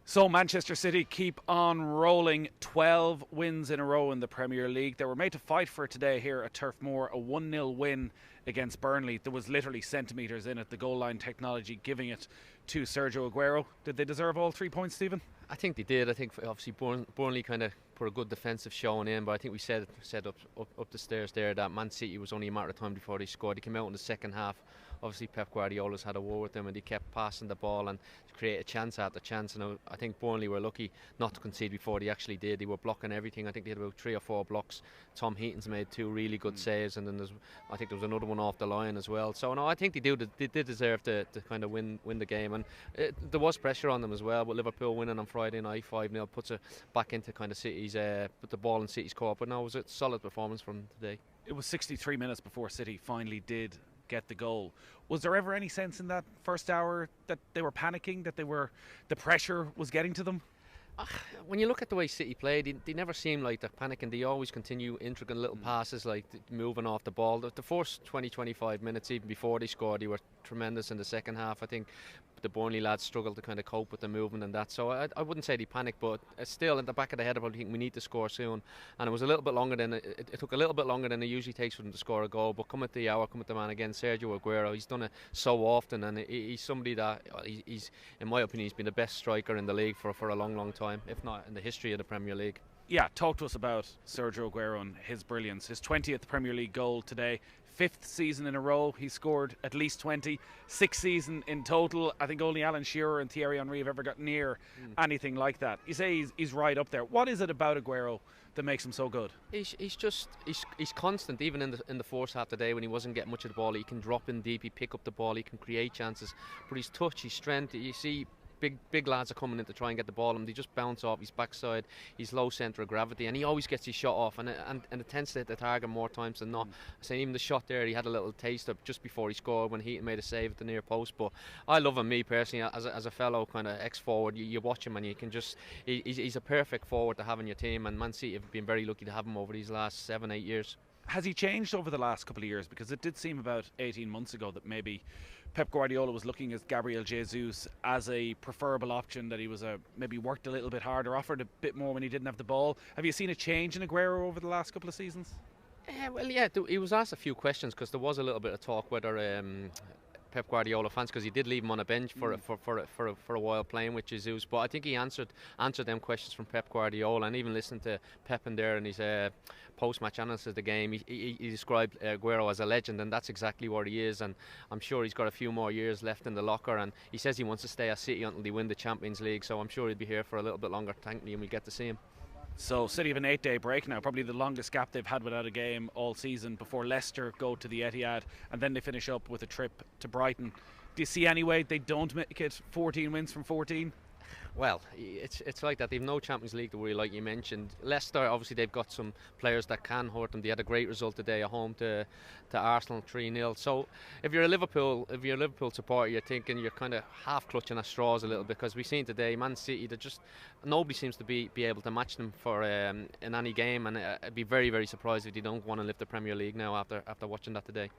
So Manchester City keep on rolling, 12 wins in a row in the Premier League. They were made to fight for it today here at Turf Moor, a 1-0 win against Burnley. There was literally centimetres in it, the goal line technology giving it to Sergio Aguero. Did they deserve all 3 points, Stephen? I think they did. I think obviously Burnley kind of put a good defensive showing in, but I think we said up the stairs there that Man City was only a matter of time before they scored. They came out in the second half. Obviously Pep Guardiola's had a war with them and they kept passing the ball and create a chance after chance, and I think Burnley were lucky not to concede before they actually did. They were blocking everything. I think they had about 3 or 4 blocks. Tom Heaton's made 2 really good saves, and then I think there was another one off the line as well. So no, I think they did deserve to kind of win the game, and there was pressure on them as well, but Liverpool winning on Friday night 5-0 puts it back into kind of City's put the ball in City's court. But no, it was a solid performance from today. It was 63 minutes before City finally did get the goal. Was there ever any sense in that first hour that they were panicking, that the pressure was getting to them? When you look at the way City played, they never seem like they're panicking. They always continue intricate little passes, like moving off the ball. The first 20-25 minutes, even before they scored, they were tremendous. In the second half, I think the Burnley lads struggled to kind of cope with the movement and that. So I wouldn't say they panicked, but still in the back of the head, I probably think we need to score soon. And it was a little bit longer than it took a little bit longer than it usually takes for them to score a goal. But come at the hour, come at the man again, Sergio Aguero. He's done it so often, and he's somebody that he's, in my opinion, he's been the best striker in the league for a long time, if not in the history of the Premier League. Yeah, talk to us about Sergio Aguero and his brilliance. His 20th Premier League goal today, 5th season in a row he's scored at least 20, 6th season in total. I think only Alan Shearer and Thierry Henry have ever got near anything like that. You say he's right up there. What is it about Aguero that makes him so good? He's constant. Even in the first half today, when he wasn't getting much of the ball, he can drop in deep, he pick up the ball, he can create chances. But his touch, his strength, you see big lads are coming in to try and get the ball, and they just bounce off his backside. He's low centre of gravity, and he always gets his shot off, and it tends to hit the target more times than not. So even the shot there, he had a little taste of just before he scored when Heaton made a save at the near post. But I love him, me personally, as a fellow kind of ex-forward. You watch him and you can just he's a perfect forward to have in your team, and Man City have been very lucky to have him over these last 7-8 years. Has he changed over the last couple of years? Because it did seem about 18 months ago that maybe Pep Guardiola was looking at Gabriel Jesus as a preferable option, that he was maybe worked a little bit harder, offered a bit more when he didn't have the ball. Have you seen a change in Aguero over the last couple of seasons? Well, yeah, he was asked a few questions because there was a little bit of talk whether Pep Guardiola fans, because he did leave him on a bench for a while playing with Jesus, but I think he answered them questions from Pep Guardiola, and even listened to Pep in there in his post-match analysis of the game. He described Aguero as a legend, and that's exactly what he is, and I'm sure he's got a few more years left in the locker, and he says he wants to stay at City until they win the Champions League, so I'm sure he'll be here for a little bit longer, thankfully, and we get to see him. So City have an 8-day break now, probably the longest gap they've had without a game all season, before Leicester go to the Etihad, and then they finish up with a trip to Brighton. Do you see any way they don't make it 14 wins from 14? Well, it's like that. They've no Champions League to worry, like you mentioned. Leicester, obviously, they've got some players that can hurt them. They had a great result today at home to Arsenal, 3-0. So if you're a Liverpool supporter, you're thinking you're kind of half clutching at straws a little bit, because we've seen today Man City, nobody seems to be able to match them for in any game, and I'd be very, very surprised if they don't want to lift the Premier League now after watching that today.